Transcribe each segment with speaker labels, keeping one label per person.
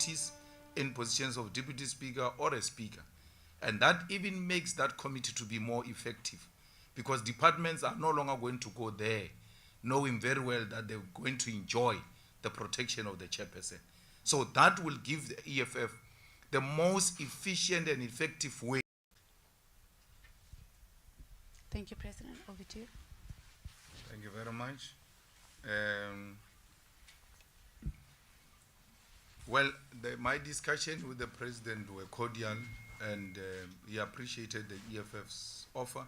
Speaker 1: committees, in positions of deputy speaker or a speaker. And that even makes that committee to be more effective, because departments are no longer going to go there knowing very well that they're going to enjoy the protection of the chairperson. So that will give the EFF the most efficient and effective way.
Speaker 2: Thank you, President. Over to you.
Speaker 1: Thank you very much. Well, my discussion with the President were cordial, and he appreciated the EFF's offer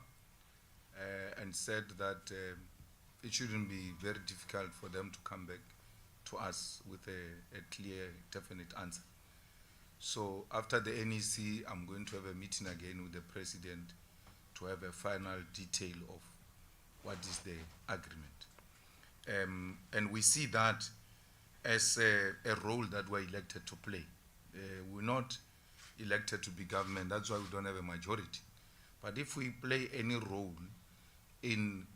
Speaker 1: and said that it shouldn't be very difficult for them to come back to us with a clear, definite answer. So after the NEC, I'm going to have a meeting again with the President to have a final detail of what is the agreement. And we see that as a role that we're elected to play. We're not elected to be government, that's why we don't have a majority. But if we play any role in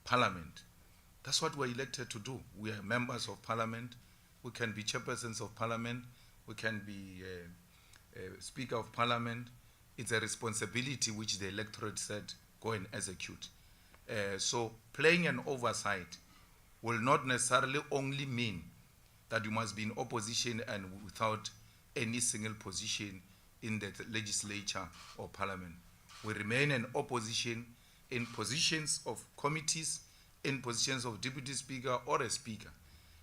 Speaker 1: Parliament, that's what we're elected to do. We are members of Parliament, we can be chairpersons of Parliament, we can be Speaker of Parliament. It's a responsibility which the electorate said, go and execute. So playing an oversight will not necessarily only mean that you must be in opposition and without any single position in the legislature or Parliament. We remain in opposition in positions of committees, in positions of deputy speaker or a speaker.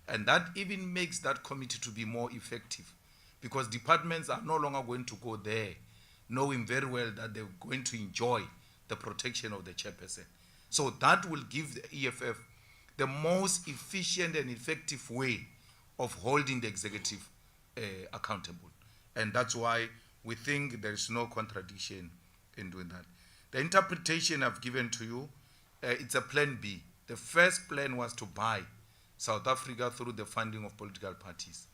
Speaker 1: And that even makes that committee to be more effective, because departments are no longer going to go there knowing very well that they're going to enjoy the protection of the chairperson. So that will give the EFF the most efficient and effective way of holding the executive accountable. And that's why we think there is no contradiction in doing that. The interpretation I've given to you, it's a plan B. The first plan was to buy South Africa through the funding of political parties.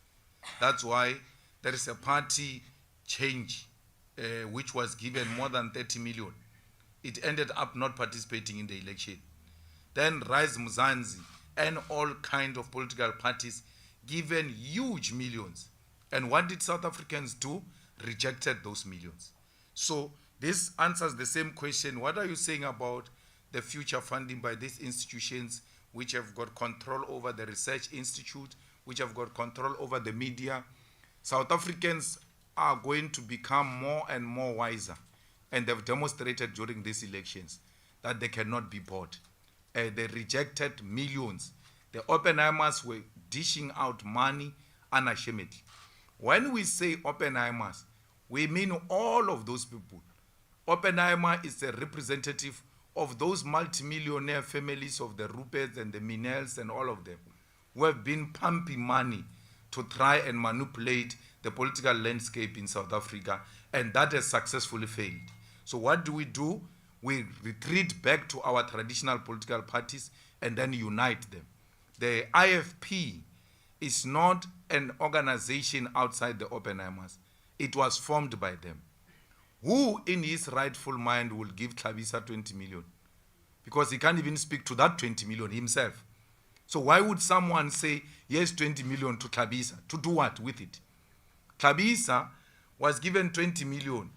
Speaker 1: That's why there is a party change which was given more than 30 million. It ended up not participating in the election. Then Rise Mzansi and all kinds of political parties given huge millions. And what did South Africans do? Rejected those millions. So this answers the same question. What are you saying about the future funding by these institutions which have got control over the research institute, which have got control over the media? South Africans are going to become more and more wiser, and they've demonstrated during these elections that they cannot be bought. They rejected millions. The Oppenheimers were dishing out money unashamedly. When we say Oppenheimers, we mean all of those people. Oppenheimer is a representative of those multimillionaire families of the Ruperts and the Minels and all of them who have been pumping money to try and manipulate the political landscape in South Africa, and that has successfully failed. So what do? We retreat back to our traditional political parties and then unite them. The IFP is not an organization outside the Oppenheimers. It was formed by them. Who in his rightful mind will give Tlhabisa 20 million? Because he can't even speak to that 20 million himself. So why would someone say, yes, 20 million to Tlhabisa? To do what with it? Tlhabisa was given 20 million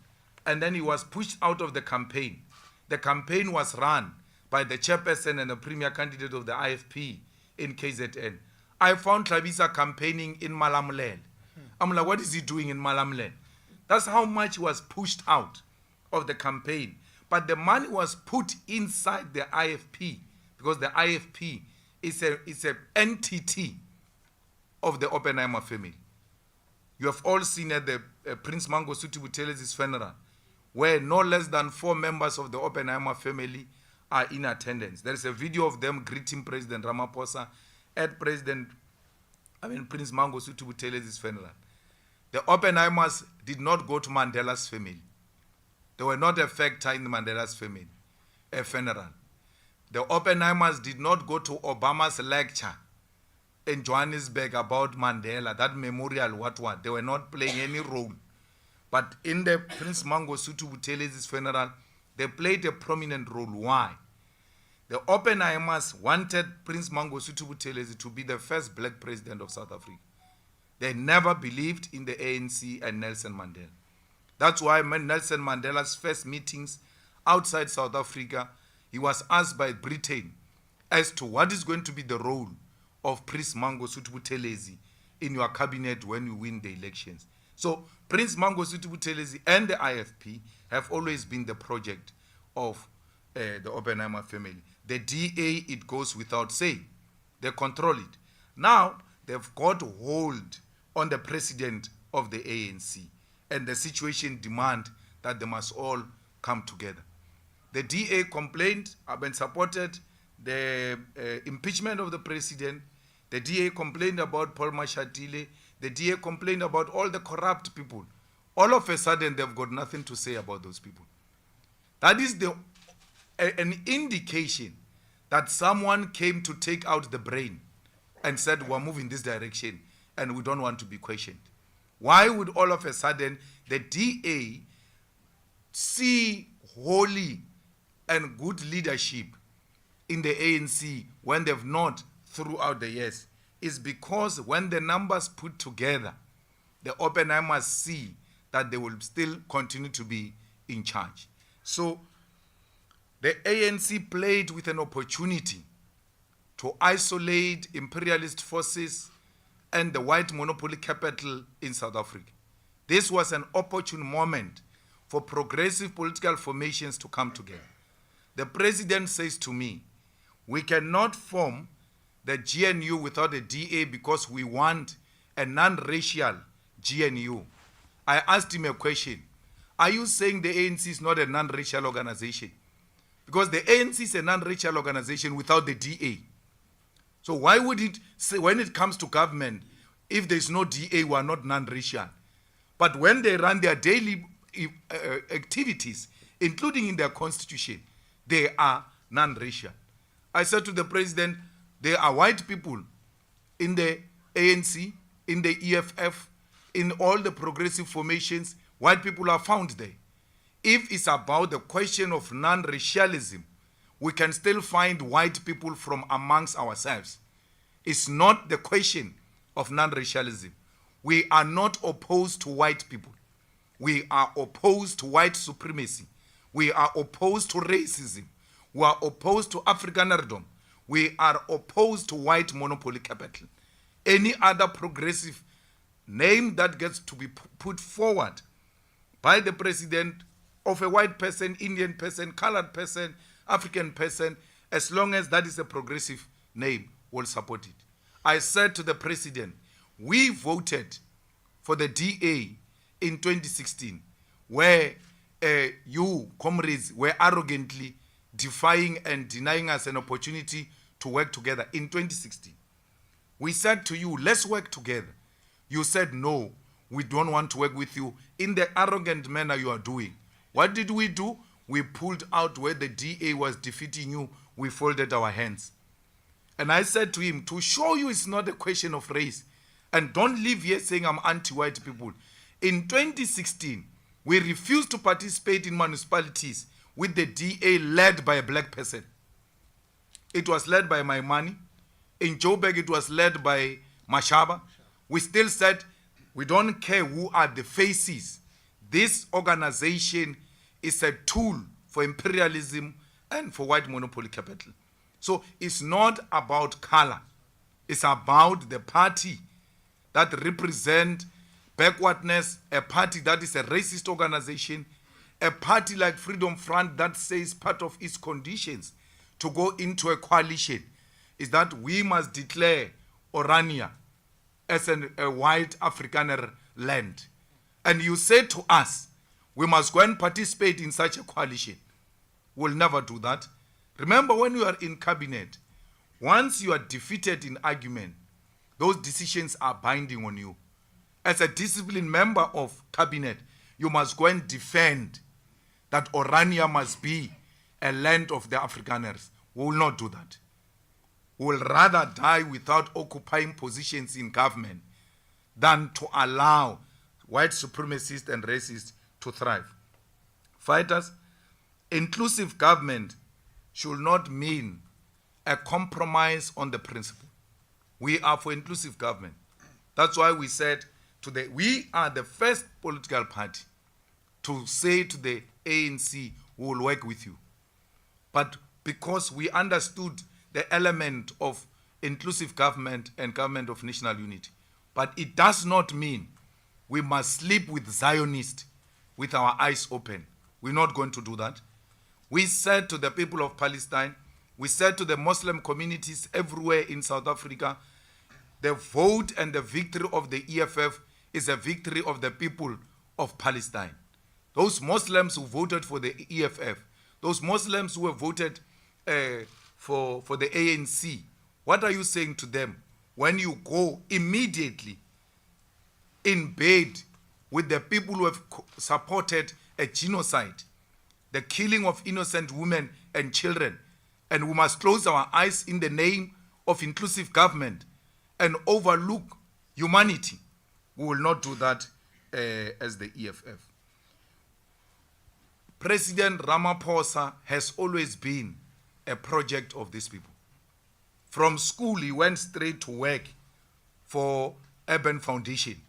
Speaker 1: and then he was pushed out of the campaign. The campaign was run by the chairperson and the premier candidate of the IFP in KZN. I found Tlhabisa campaigning in Malamulele. I'm like, what is he doing in Malamulele? That's how much he was pushed out of the campaign. But the money was put inside the IFP, because the IFP is an entity of the Oppenheimer family. You have all seen at the Prince Mangosuthu Buthelez's funeral, where no less than 4 members of the Oppenheimer family are in attendance. There is a video of them greeting President Ramaphosa at Prince Mangosuthu Buthelez's funeral. The Oppenheimers did not go to Mandela's family. They were not a factor in Mandela's family, a funeral. The Oppenheimers did not go to Obama's lecture in Johannesburg about Mandela, that memorial, what. They were not playing any role. But in the Prince Mangosuthu Buthelez's funeral, they played a prominent role. Why? The Oppenheimers wanted Prince Mangosuthu Buthelezi to be the first black president of South Africa. They never believed in the ANC and Nelson Mandela. That's why when Nelson Mandela's first meetings outside South Africa, he was asked by Britain as to what is going to be the role of Prince Mangosuthu Buthelezi in your cabinet when you win the elections. So Prince Mangosuthu Buthelezi and the IFP have always been the project of the Oppenheimer family. The DA, it goes without saying. They control it. Now, they've got hold on the president of the ANC, and the situation demand that they must all come together. The DA complained and supported the impeachment of the president. The DA complained about Paul Mashatile. The DA complained about all the corrupt people. All of a sudden, they've got nothing to say about those people. That is an indication that someone came to take out the brain and said, we're moving this direction and we don't want to be questioned. Why would all of a sudden the DA see holy and good leadership in the ANC when they've not throughout the years? Is because when the numbers put together, the Oppenheimers see that they will still continue to be in charge. So the ANC played with an opportunity to isolate imperialist forces and the white monopoly capital in South Africa. This was an opportune moment for progressive political formations to come together. The president says to me, we cannot form the GNU without a DA because we want a non-racial GNU. I asked him a question. Are you saying the ANC is not a non-racial organization? Because the ANC is a non-racial organization without the DA. So why would it say, when it comes to government, if there's no DA, we are not non-racial? But when they run their daily activities, including in their constitution, they are non-racial. I said to the president, there are white people in the ANC, in the EFF, in all the progressive formations. White people are found there. If it's about the question of non-racialism, we can still find white people from amongst ourselves. It's not the question of non-racialism. We are not opposed to white people. We are opposed to white supremacy. We are opposed to racism. We are opposed to Afrikanerdom. We are opposed to white monopoly capital. Any other progressive name that gets to be put forward by the president of a white person, Indian person, colored person, African person, as long as that is a progressive name, will support it. I said to the president, we voted for the DA in 2016, where you, comrades, were arrogantly defying and denying us an opportunity to work together in 2016. We said to you, let's work together. You said, no, we don't want to work with you in the arrogant manner you are doing. What did we do? We pulled out where the DA was defeating you. We folded our hands. And I said to him, to show you it's not a question of race, and don't leave here saying I'm anti-white people. In 2016, we refused to participate in municipalities with the DA led by a black person. It was led by Maimani. In Joburg, it was led by Mashaba. We still said, we don't care who are the faces. This organization is a tool for imperialism and for white monopoly capital. So it's not about color. It's about the party that represents backwardness, a party that is a racist organization, a party like Freedom Front that says part of its conditions to go into a coalition is that we must declare Orania as a white Afrikaner land. And you say to us, we must go and participate in such a coalition. We'll never do that. Remember, when you are in cabinet, once you are defeated in argument, those decisions are binding on you. As a disciplined member of cabinet, you must go and defend that Orania must be a land of the Afrikaners. We will not do that. We will rather die without occupying positions in government than to allow white supremacists and racists to thrive. Fighters, inclusive government should not mean a compromise on the principle. We are for inclusive government. That's why we said we are the first political party to say to the ANC, we will work with you. But because we understood the element of inclusive government and government of national unity, but it does not mean we must sleep with Zionists with our eyes open. We're not going to do that. We said to the people of Palestine, we said to the Muslim communities everywhere in South Africa, the vote and the victory of the EFF is a victory of the people of Palestine. Those Muslims who voted for the EFF, those Muslims who have voted for the ANC, what are you saying to them when you go immediately in bed with the people who have supported a genocide, the killing of innocent women and children, and we must close our eyes in the name of inclusive government and overlook humanity? We will not do that as the EFF. President Ramaphosa has always been a project of these people. From school, he went straight to work for Urban Foundation,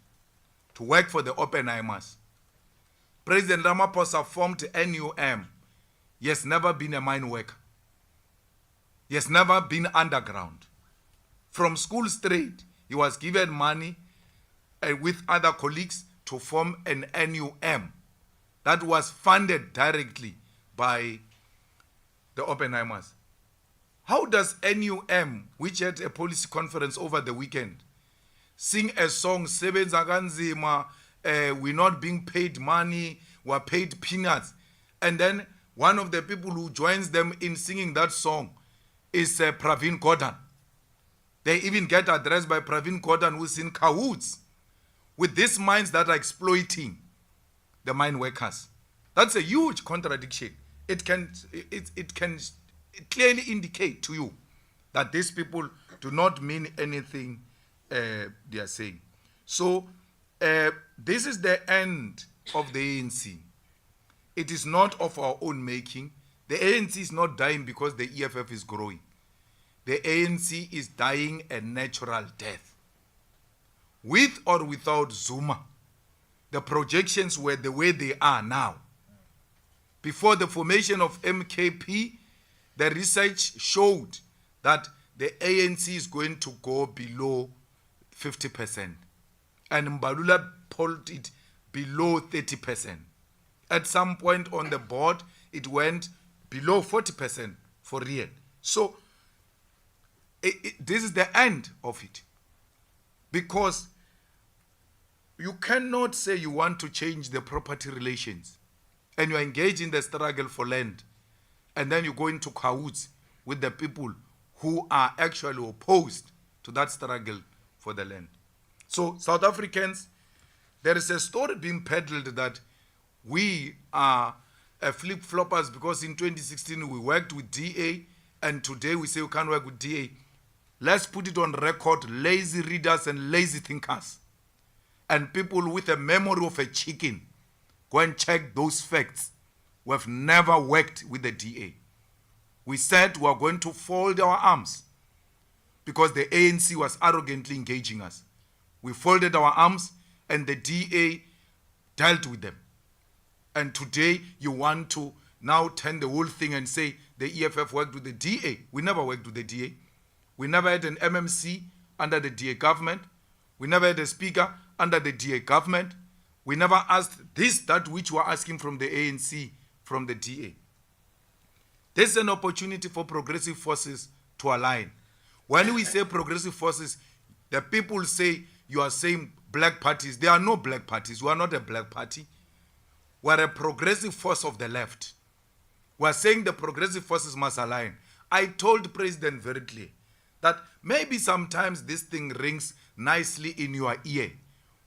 Speaker 1: to work for the Oppenheimers. President Ramaphosa formed NUM. He has never been a mine worker. He has never been underground. From school straight, he was given money with other colleagues to form an NUM that was funded directly by the Oppenheimers. How does NUM, which had a policy conference over the weekend, sing a song, Sebenza kanzima, we're not being paid money, we're paid peanuts, and then one of the people who joins them in singing that song is Pravin Gordhan. They even get addressed by Pravin Gordhan, who's in cahoots with these mines that are exploiting the mine workers. That's a huge contradiction. It can clearly indicate to you that these people do not mean anything they are saying. So this is the end of the ANC. It is not of our own making. The ANC is not dying because the EFF is growing. The ANC is dying a natural death. With or without Zuma, the projections were the way they are now. Before the formation of MKP, the research showed that the ANC is going to go below 50%. And Mbalula pulled it below 30%. At some point on the board, it went below 40% for real. So this is the end of it. Because you cannot say you want to change the property relations and you are engaged in the struggle for land, and then you go into cahoots with the people who are actually opposed to that struggle for the land. So South Africans, there is a story being peddled that we are flip-floppers because in 2016 we worked with DA and today we say we can't work with DA. Let's put it on record, lazy readers and lazy thinkers and people with a memory of a chicken, go and check those facts. We have never worked with the DA. We said we are going to fold our arms because the ANC was arrogantly engaging us. We folded our arms and the DA dealt with them. And today you want to now turn the whole thing and say the EFF worked with the DA. We never worked with the DA. We never had an MMC under the DA government. We never had a speaker under the DA government. We never asked that which we're asking from the ANC, from the DA. There's an opportunity for progressive forces to align. When we say progressive forces, the people say you are saying black parties. There are no black parties. We are not a black party. We are a progressive force of the left. We are saying the progressive forces must align. I told President very clear that maybe sometimes this thing rings nicely in your ear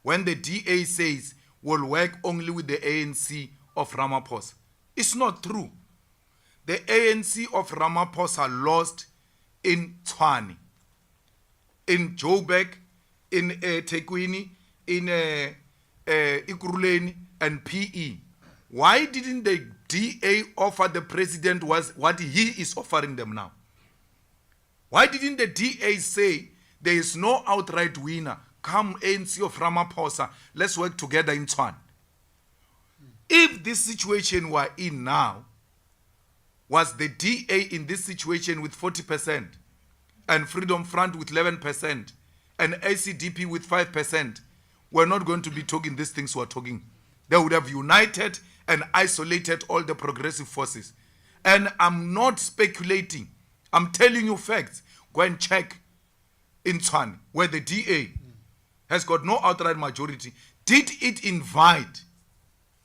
Speaker 1: when the DA says we'll work only with the ANC of Ramaphosa. It's not true. The ANC of Ramaphosa lost in Tshwane, in Joburg, in Tekwini, in Ikuruleni, and PE. Why didn't the DA offer the president what he is offering them now? Why didn't the DA say there is no outright winner? come ANC of Ramaphosa, let's work together in Tshwane. If this situation we're in now was the DA in this situation with 40% and Freedom Front with 11% and ACDP with 5%, we're not going to be talking these things we're talking. They would have united and isolated all the progressive forces. And I'm not speculating. I'm telling you facts. Go and check in Tshwane, where the DA has got no outright majority. Did it invite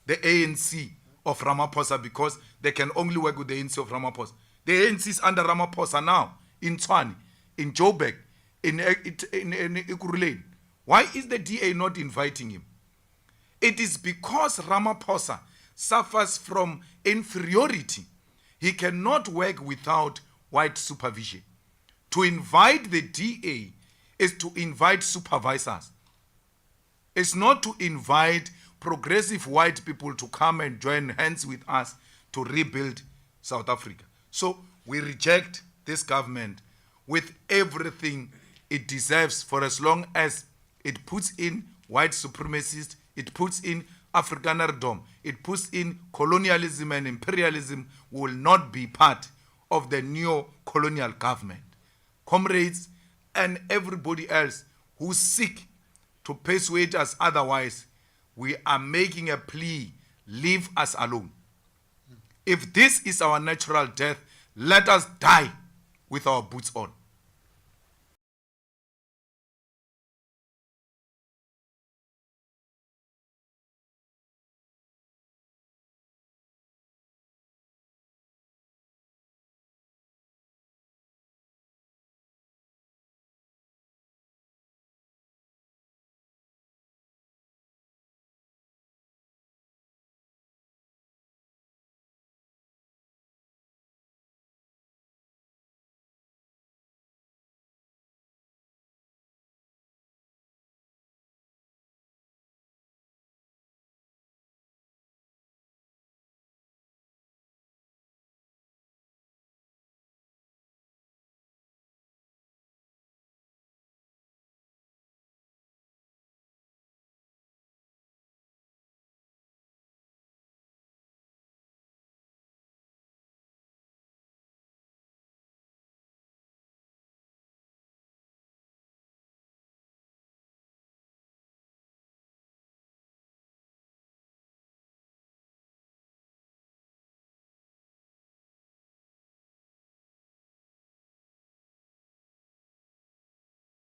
Speaker 1: the ANC of Ramaphosa because they can only work with the ANC of Ramaphosa? The ANC is under Ramaphosa now, in Tshwane, in Joburg, in Ekurhuleni. Why is the DA not inviting him? It is because Ramaphosa suffers from inferiority. He cannot work without white supervision. To invite the DA is to invite supervisors. It's not to invite progressive white people to come and join hands with us to rebuild South Africa. So we reject this government with everything it deserves, for as long as it puts in white supremacists, it puts in Afrikanerdom, it puts in colonialism and imperialism, will not be part of the neo-colonial government. Comrades and everybody else who seek to persuade us otherwise, we are making a plea: leave us alone. If this is our natural death, let us die with our boots on.